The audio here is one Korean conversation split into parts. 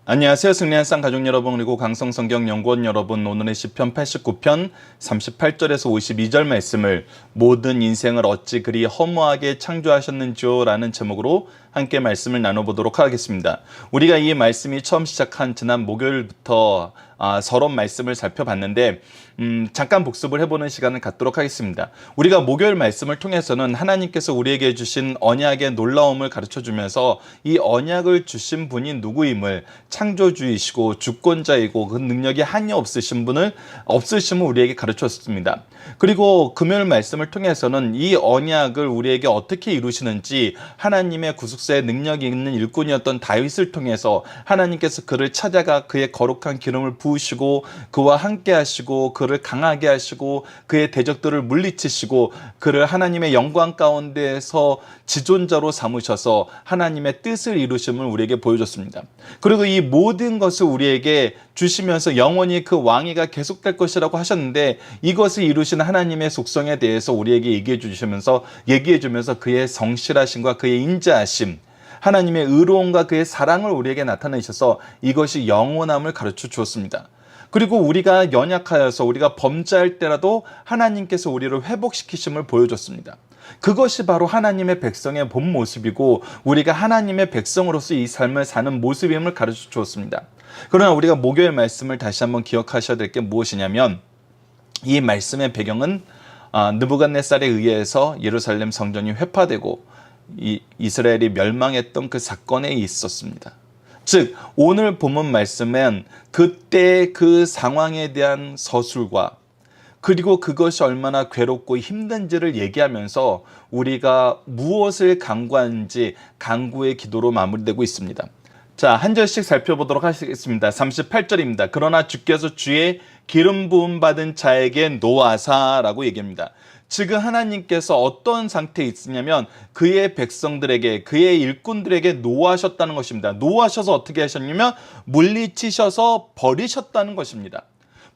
안녕하세요. 승리한 쌍 가족 여러분, 그리고 강성성경연구원 여러분, 오늘의 시편 89편 38절에서 52절 말씀을 모든 인생을 어찌 그리 허무하게 창조하셨는지요 라는 제목으로 함께 말씀을 나눠보도록 하겠습니다. 우리가 이 말씀이 처음 시작한 지난 목요일부터 서론 말씀을 살펴봤는데 잠깐 복습을 해보는 시간을 갖도록 하겠습니다. 우리가 목요일 말씀을 통해서는 하나님께서 우리에게 주신 언약의 놀라움을 가르쳐주면서 이 언약을 주신 분이 누구임을, 창조주이시고 주권자이고 그 능력이 한이 없으심을 우리에게 가르쳤습니다. 그리고 금요일 말씀을 통해서는 이 언약을 우리에게 어떻게 이루시는지, 하나님의 구속사의 능력이 있는 일꾼이었던 다윗을 통해서 하나님께서 그를 찾아가 그의 거룩한 기름을 부으시고 그와 함께 하시고 그를 강하게 하시고 그의 대적들을 물리치시고 그를 하나님의 영광 가운데에서 지존자로 삼으셔서 하나님의 뜻을 이루심을 우리에게 보여줬습니다. 그리고 이 모든 것을 우리에게 주시면서 영원히 그 왕위가 계속될 것이라고 하셨는데, 이것을 이루신 하나님의 속성에 대해서 우리에게 얘기해 주면서 그의 성실하심과 그의 인자하심, 하나님의 의로움과 그의 사랑을 우리에게 나타내셔서 이것이 영원함을 가르쳐 주었습니다. 그리고 우리가 연약하여서 우리가 범죄할 때라도 하나님께서 우리를 회복시키심을 보여줬습니다. 그것이 바로 하나님의 백성의 본 모습이고 우리가 하나님의 백성으로서 이 삶을 사는 모습임을 가르쳐 주었습니다. 그러나 우리가 목요일 말씀을 다시 한번 기억하셔야 될 게 무엇이냐면, 이 말씀의 배경은 느부갓네살에 의해서 예루살렘 성전이 회파되고 이스라엘이 멸망했던 그 사건에 있었습니다. 즉 오늘 본문 말씀은 그때 그 상황에 대한 서술과 그리고 그것이 얼마나 괴롭고 힘든지를 얘기하면서 우리가 무엇을 간구하는지 간구의 기도로 마무리되고 있습니다. 자, 한 절씩 살펴보도록 하겠습니다. 38절입니다. 그러나 주께서 주의 기름 부음 받은 자에게 노하사라고 얘기합니다. 지금 하나님께서 어떤 상태에 있으냐면 그의 백성들에게, 그의 일꾼들에게 노하셨다는 것입니다. 노하셔서 어떻게 하셨냐면 물리치셔서 버리셨다는 것입니다.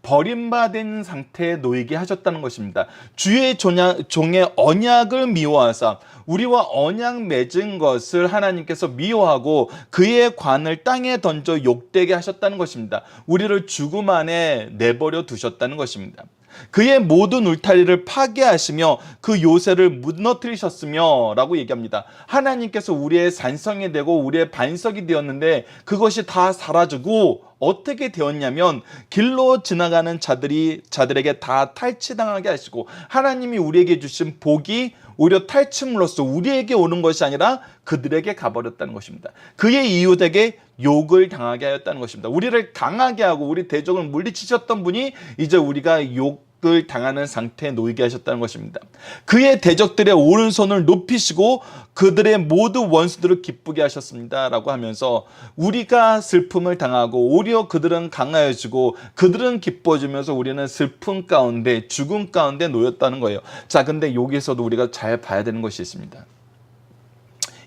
버림받은 상태에 놓이게 하셨다는 것입니다. 주의 종의 언약을 미워하사, 우리와 언약 맺은 것을 하나님께서 미워하고 그의 관을 땅에 던져 욕되게 하셨다는 것입니다. 우리를 죽음 안에 내버려 두셨다는 것입니다. 그의 모든 울타리를 파괴하시며 그 요새를 무너뜨리셨으며 라고 얘기합니다. 하나님께서 우리의 산성이 되고 우리의 반석이 되었는데 그것이 다 사라지고 어떻게 되었냐면 길로 지나가는 자들에게 다 탈취당하게 하시고, 하나님이 우리에게 주신 복이 오히려 탈취물로서 우리에게 오는 것이 아니라 그들에게 가버렸다는 것입니다. 그의 이웃에게 욕을 당하게 하였다는 것입니다. 우리를 강하게 하고 우리 대적을 물리치셨던 분이 이제 우리가 욕을 당하는 상태에 놓이게 하셨다는 것입니다. 그의 대적들의 오른손을 높이시고 그들의 모든 원수들을 기쁘게 하셨습니다 라고 하면서 우리가 슬픔을 당하고 오히려 그들은 강하여지고 그들은 기뻐지면서 우리는 슬픔 가운데, 죽음 가운데 놓였다는 거예요. 자, 근데 여기서도 우리가 잘 봐야 되는 것이 있습니다.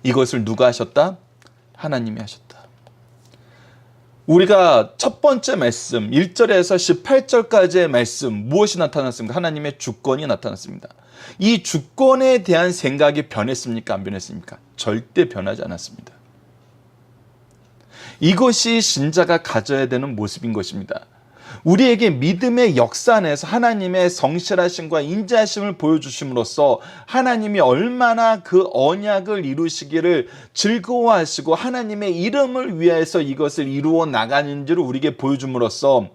이것을 누가 하셨다? 하나님이 하셨다. 우리가 첫 번째 말씀 1절에서 18절까지의 말씀, 무엇이 나타났습니까? 하나님의 주권이 나타났습니다. 이 주권에 대한 생각이 변했습니까? 안 변했습니까? 절대 변하지 않았습니다. 이것이 신자가 가져야 되는 모습인 것입니다. 우리에게 믿음의 역사 안에서 하나님의 성실하심과 인자하심을 보여주심으로써 하나님이 얼마나 그 언약을 이루시기를 즐거워하시고 하나님의 이름을 위해서 이것을 이루어 나가는지를 우리에게 보여줌으로써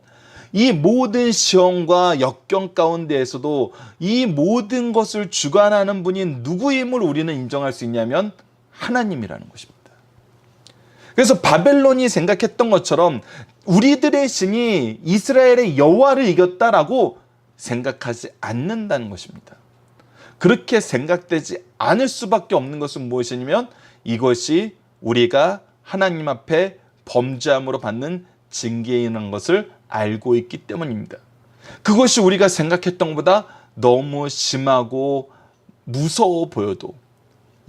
이 모든 시험과 역경 가운데에서도 이 모든 것을 주관하는 분이 누구임을 우리는 인정할 수 있냐면 하나님이라는 것입니다. 그래서 바벨론이 생각했던 것처럼 우리들의 신이 이스라엘의 여호와를 이겼다라고 생각하지 않는다는 것입니다. 그렇게 생각되지 않을 수밖에 없는 것은 무엇이냐면 이것이 우리가 하나님 앞에 범죄함으로 받는 징계이라는 것을 알고 있기 때문입니다. 그것이 우리가 생각했던 것보다 너무 심하고 무서워 보여도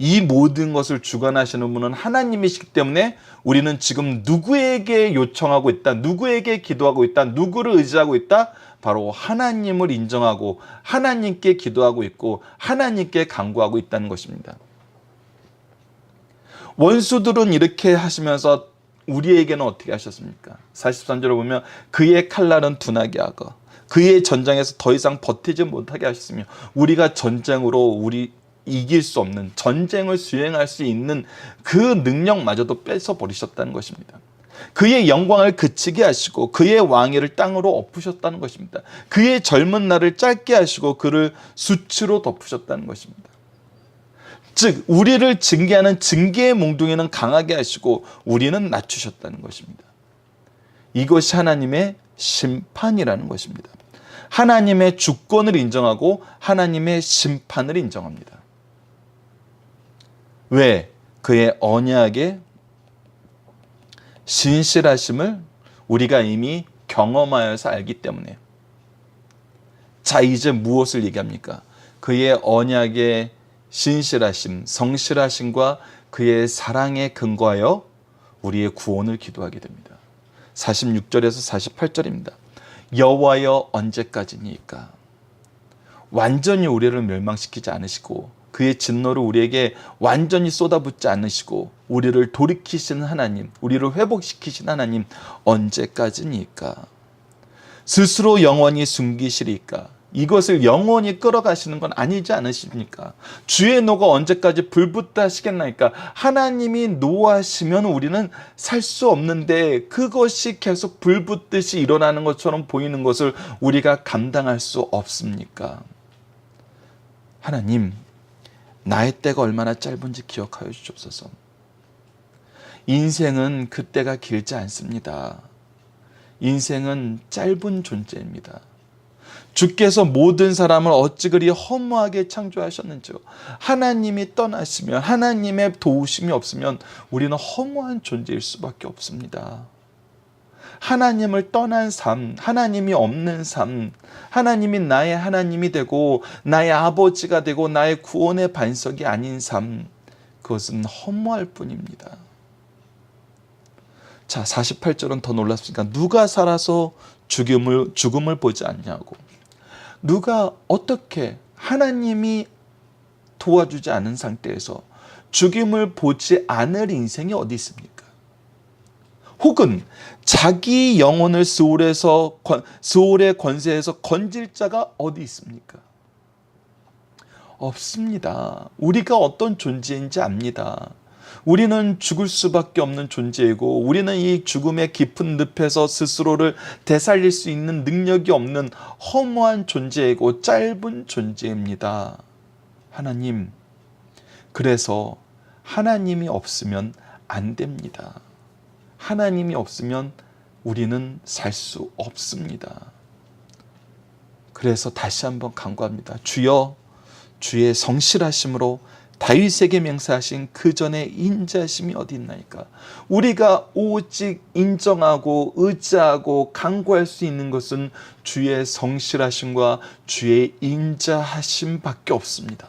이 모든 것을 주관하시는 분은 하나님이시기 때문에 우리는 지금 누구에게 요청하고 있다, 누구에게 기도하고 있다, 누구를 의지하고 있다? 바로 하나님을 인정하고 하나님께 기도하고 있고 하나님께 간구하고 있다는 것입니다. 원수들은 이렇게 하시면서 우리에게는 어떻게 하셨습니까? 43절을 보면 그의 칼날은 둔하게 하고 그의 전장에서 더 이상 버티지 못하게 하셨으며 우리가 전쟁으로 우리 이길 수 없는 전쟁을 수행할 수 있는 그 능력마저도 뺏어버리셨다는 것입니다. 그의 영광을 그치게 하시고 그의 왕위를 땅으로 엎으셨다는 것입니다. 그의 젊은 날을 짧게 하시고 그를 수치로 덮으셨다는 것입니다. 즉 우리를 징계하는 징계의 몽둥이는 강하게 하시고 우리는 낮추셨다는 것입니다. 이것이 하나님의 심판이라는 것입니다. 하나님의 주권을 인정하고 하나님의 심판을 인정합니다. 왜? 그의 언약의 신실하심을 우리가 이미 경험하여서 알기 때문에. 자, 이제 무엇을 얘기합니까? 그의 언약의 신실하심, 성실하심과 그의 사랑에 근거하여 우리의 구원을 기도하게 됩니다. 46절에서 48절입니다. 여호와여 언제까지니까? 완전히 우리를 멸망시키지 않으시고 그의 진노를 우리에게 완전히 쏟아붓지 않으시고 우리를 돌이키시는 하나님, 우리를 회복시키신 하나님 언제까지니까? 스스로 영원히 숨기시리까? 이것을 영원히 끌어가시는 건 아니지 않으십니까? 주의 노가 언제까지 불붙다 하시겠나이까? 하나님이 노하시면 우리는 살 수 없는데 그것이 계속 불붙듯이 일어나는 것처럼 보이는 것을 우리가 감당할 수 없습니까? 하나님, 나의 때가 얼마나 짧은지 기억하여 주옵소서. 인생은 그 때가 길지 않습니다. 인생은 짧은 존재입니다. 주께서 모든 사람을 어찌 그리 허무하게 창조하셨는지요. 하나님이 떠나시면, 하나님의 도우심이 없으면 우리는 허무한 존재일 수밖에 없습니다. 하나님을 떠난 삶, 하나님이 없는 삶, 하나님이 나의 하나님이 되고 나의 아버지가 되고 나의 구원의 반석이 아닌 삶, 그것은 허무할 뿐입니다. 자, 48절은 더 놀랍습니까? 누가 살아서 죽음을 보지 않냐고. 누가 어떻게 하나님이 도와주지 않은 상태에서 죽음을 보지 않을 인생이 어디 있습니까? 혹은 자기 영혼을 스올의 권세에서 건질 자가 어디 있습니까? 없습니다. 우리가 어떤 존재인지 압니다. 우리는 죽을 수밖에 없는 존재이고 우리는 이 죽음의 깊은 늪에서 스스로를 되살릴 수 있는 능력이 없는 허무한 존재이고 짧은 존재입니다. 하나님, 그래서 하나님이 없으면 안 됩니다. 하나님이 없으면 우리는 살 수 없습니다. 그래서 다시 한번 간구합니다. 주여, 주의 성실하심으로 다윗에게 맹세하신 그 전에 인자심이 어디 있나이까? 우리가 오직 인정하고 의지하고 간구할 수 있는 것은 주의 성실하심과 주의 인자하심밖에 없습니다.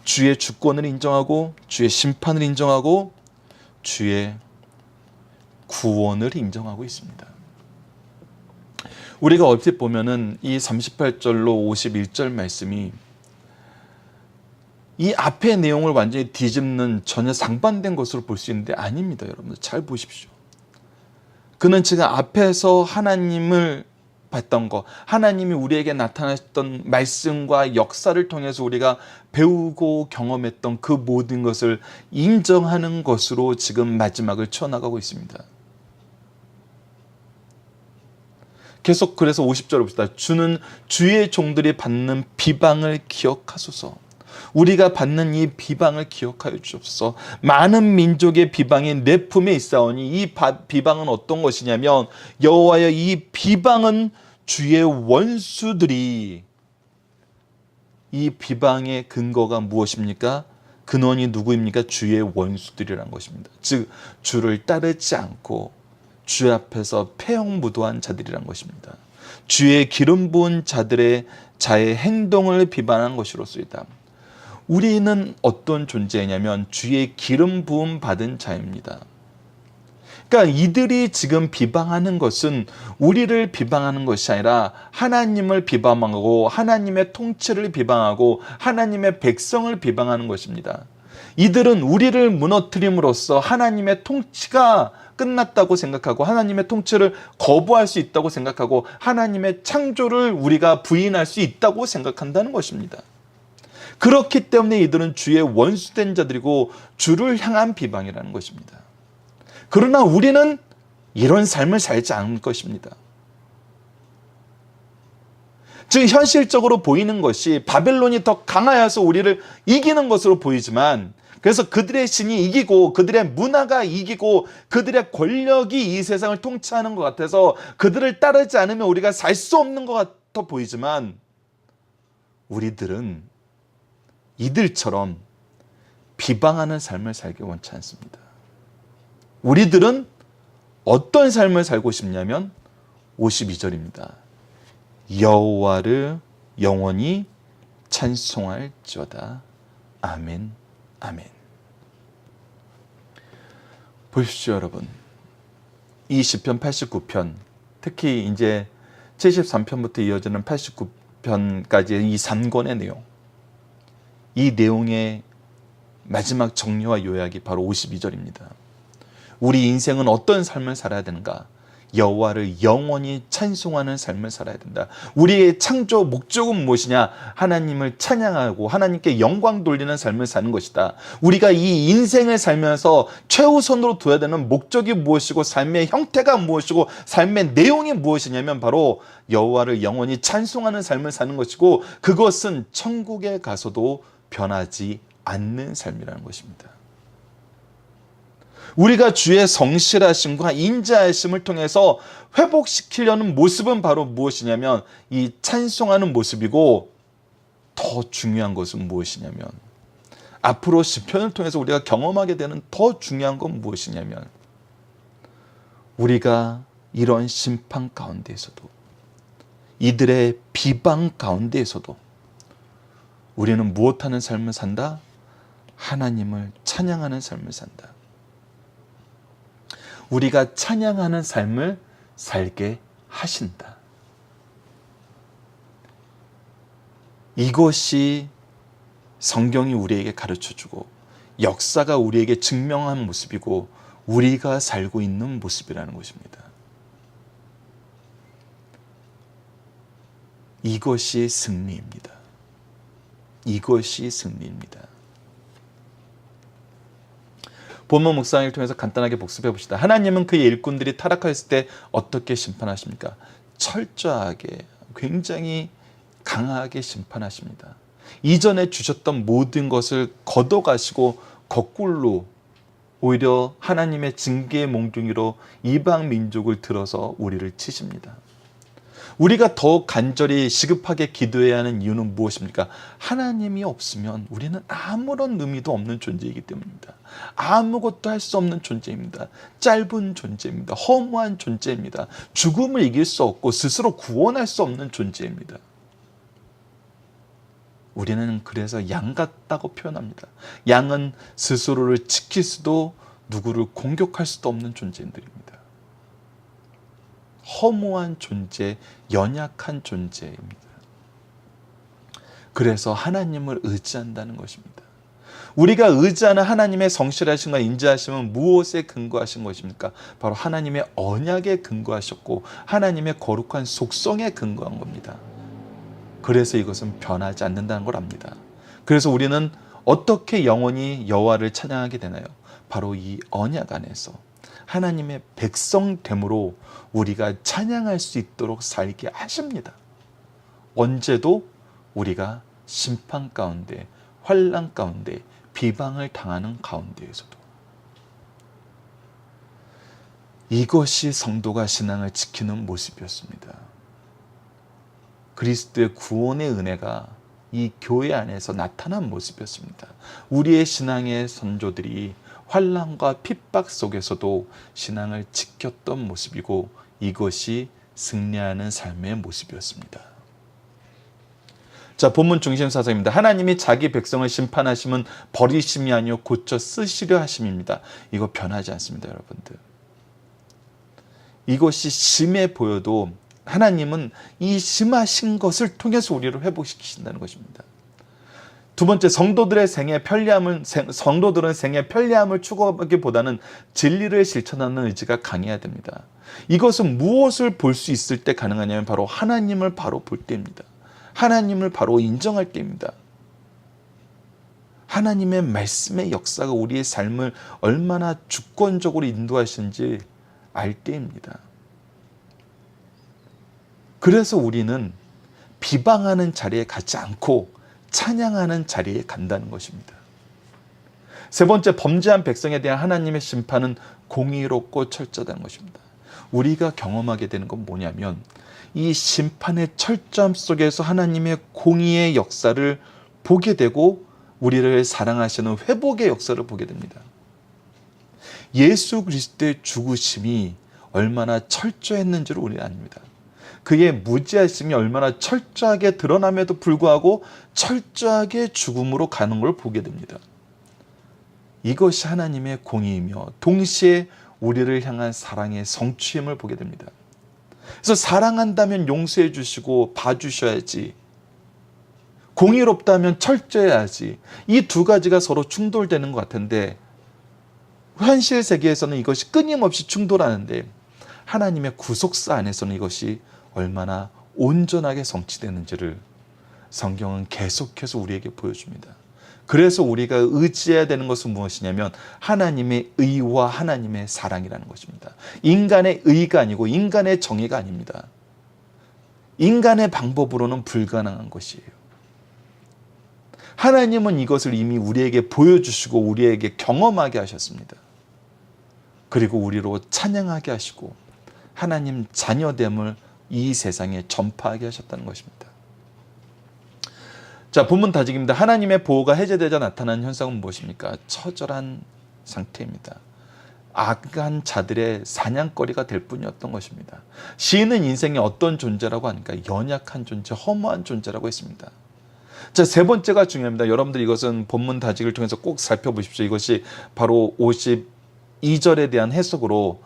주의 주권을 인정하고 주의 심판을 인정하고 주의 구원을 인정하고 있습니다. 우리가 얼핏 보면은 이 38절로 51절 말씀이 이 앞의 내용을 완전히 뒤집는 전혀 상반된 것으로 볼 수 있는데 아닙니다. 여러분들 잘 보십시오. 그는 지금 앞에서 하나님을 봤던 것, 하나님이 우리에게 나타나셨던 말씀과 역사를 통해서 우리가 배우고 경험했던 그 모든 것을 인정하는 것으로 지금 마지막을 쳐나가고 있습니다. 계속 그래서 50절을 봅시다. 주는 주의 종들이 받는 비방을 기억하소서. 우리가 받는 이 비방을 기억하여 주옵소서. 많은 민족의 비방이 내 품에 있사오니 이 비방은 어떤 것이냐면 여호와여, 이 비방은 주의 원수들이, 이 비방의 근거가 무엇입니까? 근원이 누구입니까? 주의 원수들이란 것입니다. 즉 주를 따르지 않고 주 앞에서 패형무도한 자들이란 것입니다. 주의 기름 부은 자의 행동을 비방한 것이로소이다. 우리는 어떤 존재냐면 주의 기름 부음 받은 자입니다. 그러니까 이들이 지금 비방하는 것은 우리를 비방하는 것이 아니라 하나님을 비방하고 하나님의 통치를 비방하고 하나님의 백성을 비방하는 것입니다. 이들은 우리를 무너뜨림으로써 하나님의 통치가 끝났다고 생각하고 하나님의 통치를 거부할 수 있다고 생각하고 하나님의 창조를 우리가 부인할 수 있다고 생각한다는 것입니다. 그렇기 때문에 이들은 주의 원수된 자들이고 주를 향한 비방이라는 것입니다. 그러나 우리는 이런 삶을 살지 않을 것입니다. 즉 현실적으로 보이는 것이 바벨론이 더 강하여서 우리를 이기는 것으로 보이지만, 그래서 그들의 신이 이기고 그들의 문화가 이기고 그들의 권력이 이 세상을 통치하는 것 같아서 그들을 따르지 않으면 우리가 살 수 없는 것 같아 보이지만, 우리들은 이들처럼 비방하는 삶을 살기 원치 않습니다. 우리들은 어떤 삶을 살고 싶냐면 52절입니다. 여호와를 영원히 찬송할지어다. 아멘, 아멘. 보십시오, 여러분. 이 시편 89편, 특히 이제 73편부터 이어지는 89편까지의 이 3권의 내용, 이 내용의 마지막 정리와 요약이 바로 52절입니다. 우리 인생은 어떤 삶을 살아야 되는가? 여호와를 영원히 찬송하는 삶을 살아야 된다. 우리의 창조 목적은 무엇이냐? 하나님을 찬양하고 하나님께 영광 돌리는 삶을 사는 것이다. 우리가 이 인생을 살면서 최우선으로 둬야 되는 목적이 무엇이고 삶의 형태가 무엇이고 삶의 내용이 무엇이냐면 바로 여호와를 영원히 찬송하는 삶을 사는 것이고, 그것은 천국에 가서도 변하지 않는 삶이라는 것입니다. 우리가 주의 성실하심과 인자하심을 통해서 회복시키려는 모습은 바로 무엇이냐면 이 찬송하는 모습이고, 더 중요한 것은 무엇이냐면 앞으로 시편을 통해서 우리가 경험하게 되는 더 중요한 건 무엇이냐면, 우리가 이런 심판 가운데에서도 이들의 비방 가운데에서도 우리는 무엇하는 삶을 산다? 하나님을 찬양하는 삶을 산다. 우리가 찬양하는 삶을 살게 하신다. 이것이 성경이 우리에게 가르쳐주고 역사가 우리에게 증명한 모습이고 우리가 살고 있는 모습이라는 것입니다. 이것이 승리입니다. 이것이 승리입니다. 본문 묵상을 통해서 간단하게 복습해 봅시다. 하나님은 그의 일꾼들이 타락하였을 때 어떻게 심판하십니까? 철저하게, 굉장히 강하게 심판하십니다. 이전에 주셨던 모든 것을 걷어가시고 거꾸로 오히려 하나님의 징계의 몽둥이로 이방 민족을 들어서 우리를 치십니다. 우리가 더 간절히 시급하게 기도해야 하는 이유는 무엇입니까? 하나님이 없으면 우리는 아무런 의미도 없는 존재이기 때문입니다. 아무것도 할 수 없는 존재입니다. 짧은 존재입니다. 허무한 존재입니다. 죽음을 이길 수 없고 스스로 구원할 수 없는 존재입니다. 우리는 그래서 양 같다고 표현합니다. 양은 스스로를 지킬 수도 누구를 공격할 수도 없는 존재들입니다. 허무한 존재, 연약한 존재입니다. 그래서 하나님을 의지한다는 것입니다. 우리가 의지하는 하나님의 성실하심과 인자하심은 무엇에 근거하신 것입니까? 바로 하나님의 언약에 근거하셨고 하나님의 거룩한 속성에 근거한 겁니다. 그래서 이것은 변하지 않는다는 걸 압니다. 그래서 우리는 어떻게 영원히 여호와를 찬양하게 되나요? 바로 이 언약 안에서 하나님의 백성됨으로 우리가 찬양할 수 있도록 살게 하십니다. 언제도 우리가 심판 가운데, 환난 가운데, 비방을 당하는 가운데에서도. 이것이 성도가 신앙을 지키는 모습이었습니다. 그리스도의 구원의 은혜가 이 교회 안에서 나타난 모습이었습니다. 우리의 신앙의 선조들이 환난과 핍박 속에서도 신앙을 지켰던 모습이고 이것이 승리하는 삶의 모습이었습니다. 자, 본문 중심 사상입니다. 하나님이 자기 백성을 심판하심은 버리심이 아니요 고쳐 쓰시려 하심입니다. 이거 변하지 않습니다, 여러분들. 이것이 심해 보여도 하나님은 이 심하신 것을 통해서 우리를 회복시키신다는 것입니다. 두 번째, 성도들은 생의 편리함을 추구하기보다는 진리를 실천하는 의지가 강해야 됩니다. 이것은 무엇을 볼 수 있을 때 가능하냐면 바로 하나님을 바로 볼 때입니다. 하나님을 바로 인정할 때입니다. 하나님의 말씀의 역사가 우리의 삶을 얼마나 주권적으로 인도하시는지 알 때입니다. 그래서 우리는 비방하는 자리에 가지 않고 찬양하는 자리에 간다는 것입니다. 세 번째, 범죄한 백성에 대한 하나님의 심판은 공의롭고 철저하다는 것입니다. 우리가 경험하게 되는 건 뭐냐면 이 심판의 철저함 속에서 하나님의 공의의 역사를 보게 되고 우리를 사랑하시는 회복의 역사를 보게 됩니다. 예수 그리스도의 죽으심이 얼마나 철저했는지를 우리는 압니다. 그의 무지하심이 얼마나 철저하게 드러남에도 불구하고 철저하게 죽음으로 가는 걸 보게 됩니다. 이것이 하나님의 공의이며 동시에 우리를 향한 사랑의 성취임을 보게 됩니다. 그래서 사랑한다면 용서해 주시고 봐주셔야지, 공의롭다면 철저해야지, 이 두 가지가 서로 충돌되는 것 같은데 현실 세계에서는 이것이 끊임없이 충돌하는데 하나님의 구속사 안에서는 이것이 얼마나 온전하게 성취되는지를 성경은 계속해서 우리에게 보여줍니다. 그래서 우리가 의지해야 되는 것은 무엇이냐면 하나님의 의와 하나님의 사랑이라는 것입니다. 인간의 의가 아니고 인간의 정의가 아닙니다. 인간의 방법으로는 불가능한 것이에요. 하나님은 이것을 이미 우리에게 보여주시고 우리에게 경험하게 하셨습니다. 그리고 우리로 찬양하게 하시고 하나님 자녀됨을 이 세상에 전파하게 하셨다는 것입니다. 자, 본문 다짐입니다. 하나님의 보호가 해제되자 나타나는 현상은 무엇입니까? 처절한 상태입니다. 악한 자들의 사냥거리가 될 뿐이었던 것입니다. 시인은 인생이 어떤 존재라고 하니까 연약한 존재, 허무한 존재라고 했습니다. 자, 세 번째가 중요합니다. 여러분들 이것은 본문 다짐을 통해서 꼭 살펴보십시오. 이것이 바로 52절에 대한 해석으로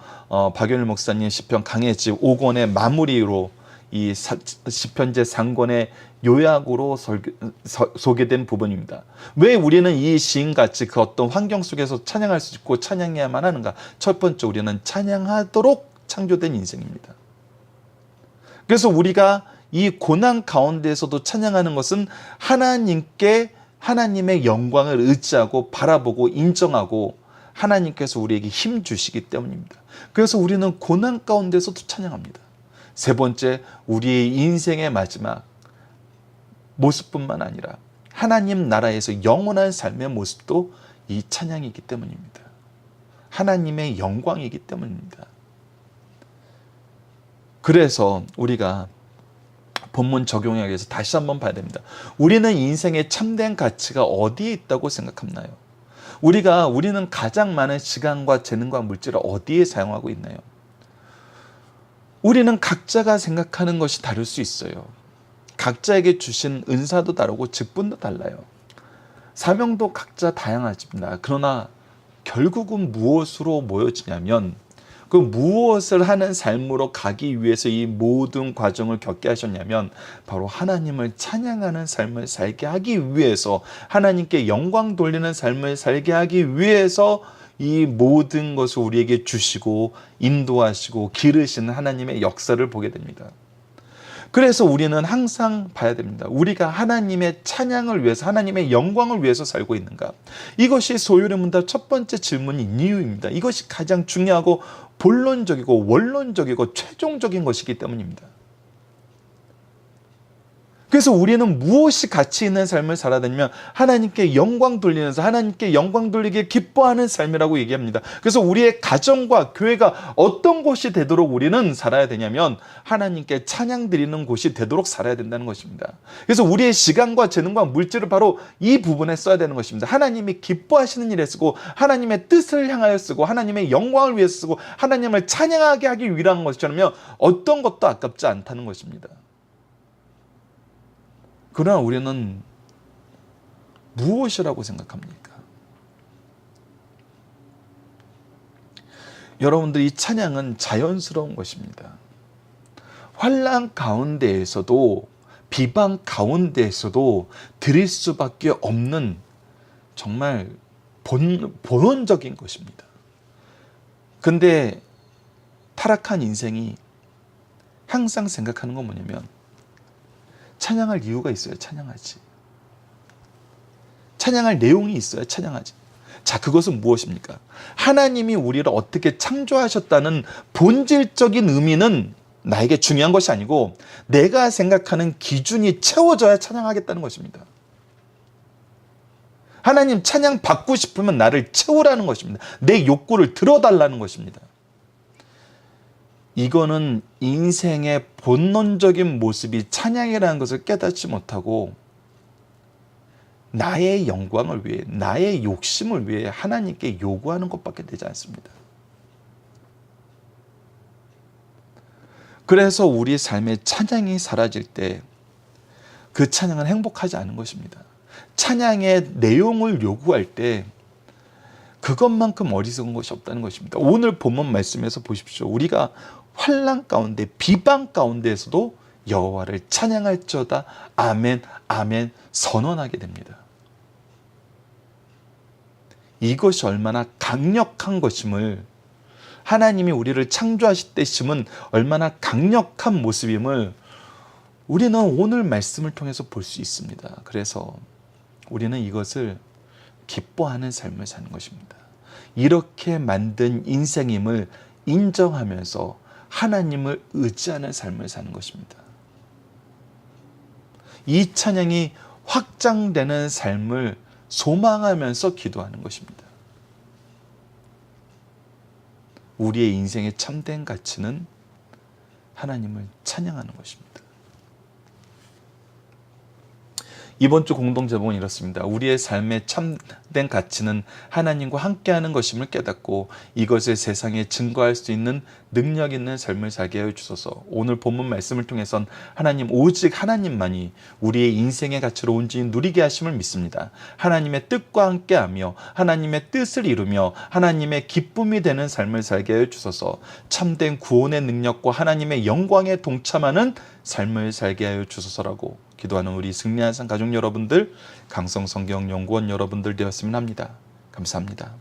박연일 목사님 시편 강해집 5권의 마무리로 이 시편 제3권의 요약으로 소개된 부분입니다. 왜 우리는 이 시인같이 그 어떤 환경 속에서 찬양할 수 있고 찬양해야만 하는가? 첫 번째, 우리는 찬양하도록 창조된 인생입니다. 그래서 우리가 이 고난 가운데에서도 찬양하는 것은 하나님의 영광을 의지하고 바라보고 인정하고 하나님께서 우리에게 힘 주시기 때문입니다. 그래서 우리는 고난 가운데서도 찬양합니다. 세 번째, 우리의 인생의 마지막 모습뿐만 아니라 하나님 나라에서 영원한 삶의 모습도 이 찬양이기 때문입니다. 하나님의 영광이기 때문입니다. 그래서 우리가 본문 적용하기 위해서 다시 한번 봐야 됩니다. 우리는 인생의 참된 가치가 어디에 있다고 생각하나요? 우리는 가장 많은 시간과 재능과 물질을 어디에 사용하고 있나요? 우리는 각자가 생각하는 것이 다를 수 있어요. 각자에게 주신 은사도 다르고 직분도 달라요. 사명도 각자 다양하집니다. 그러나 결국은 무엇으로 모여지냐면 그 무엇을 하는 삶으로 가기 위해서 이 모든 과정을 겪게 하셨냐면 바로 하나님을 찬양하는 삶을 살게 하기 위해서, 하나님께 영광 돌리는 삶을 살게 하기 위해서 이 모든 것을 우리에게 주시고 인도하시고 기르시는 하나님의 역사를 보게 됩니다. 그래서 우리는 항상 봐야 됩니다. 우리가 하나님의 찬양을 위해서, 하나님의 영광을 위해서 살고 있는가? 이것이 소요의 문답 첫 번째 질문인 이유입니다. 이것이 가장 중요하고 본론적이고 원론적이고 최종적인 것이기 때문입니다. 그래서 우리는 무엇이 가치 있는 삶을 살아야 되냐면 하나님께 영광 돌리면서 하나님께 영광 돌리게 기뻐하는 삶이라고 얘기합니다. 그래서 우리의 가정과 교회가 어떤 곳이 되도록 우리는 살아야 되냐면 하나님께 찬양 드리는 곳이 되도록 살아야 된다는 것입니다. 그래서 우리의 시간과 재능과 물질을 바로 이 부분에 써야 되는 것입니다. 하나님이 기뻐하시는 일에 쓰고 하나님의 뜻을 향하여 쓰고 하나님의 영광을 위해서 쓰고 하나님을 찬양하게 하기 위한 것이라면 어떤 것도 아깝지 않다는 것입니다. 그러나 우리는 무엇이라고 생각합니까? 여러분들, 이 찬양은 자연스러운 것입니다. 환난 가운데에서도 비방 가운데에서도 드릴 수밖에 없는 정말 본원적인 것입니다. 근데 타락한 인생이 항상 생각하는 건 뭐냐면 찬양할 이유가 있어야 찬양하지. 찬양할 내용이 있어야 찬양하지. 자, 그것은 무엇입니까? 하나님이 우리를 어떻게 창조하셨다는 본질적인 의미는 나에게 중요한 것이 아니고 내가 생각하는 기준이 채워져야 찬양하겠다는 것입니다. 하나님 찬양 받고 싶으면 나를 채우라는 것입니다. 내 욕구를 들어달라는 것입니다. 이거는 인생의 본론적인 모습이 찬양이라는 것을 깨닫지 못하고 나의 영광을 위해, 나의 욕심을 위해 하나님께 요구하는 것밖에 되지 않습니다. 그래서 우리 삶의 찬양이 사라질 때 그 찬양은 행복하지 않은 것입니다. 찬양의 내용을 요구할 때 그것만큼 어리석은 것이 없다는 것입니다. 오늘 본문 말씀에서 보십시오. 우리가 환난 가운데 비방 가운데에서도 여호와를 찬양할지어다 아멘 아멘 선언하게 됩니다. 이것이 얼마나 강력한 것임을, 하나님이 우리를 창조하실 때 심은 얼마나 강력한 모습임을 우리는 오늘 말씀을 통해서 볼 수 있습니다. 그래서 우리는 이것을 기뻐하는 삶을 사는 것입니다. 이렇게 만든 인생임을 인정하면서 하나님을 의지하는 삶을 사는 것입니다. 이 찬양이 확장되는 삶을 소망하면서 기도하는 것입니다. 우리의 인생의 참된 가치는 하나님을 찬양하는 것입니다. 이번 주 공동 제목은 이렇습니다. 우리의 삶의 참된 가치는 하나님과 함께하는 것임을 깨닫고 이것을 세상에 증거할 수 있는 능력 있는 삶을 살게 하여 주소서. 오늘 본문 말씀을 통해선 하나님, 오직 하나님만이 우리의 인생의 가치로 온전히 누리게 하심을 믿습니다. 하나님의 뜻과 함께하며 하나님의 뜻을 이루며 하나님의 기쁨이 되는 삶을 살게 하여 주소서. 참된 구원의 능력과 하나님의 영광에 동참하는 삶을 살게 하여 주소서라고 기도하는 우리 승리한 상 가족 여러분들, 강성성경연구원 여러분들 되었으면 합니다. 감사합니다.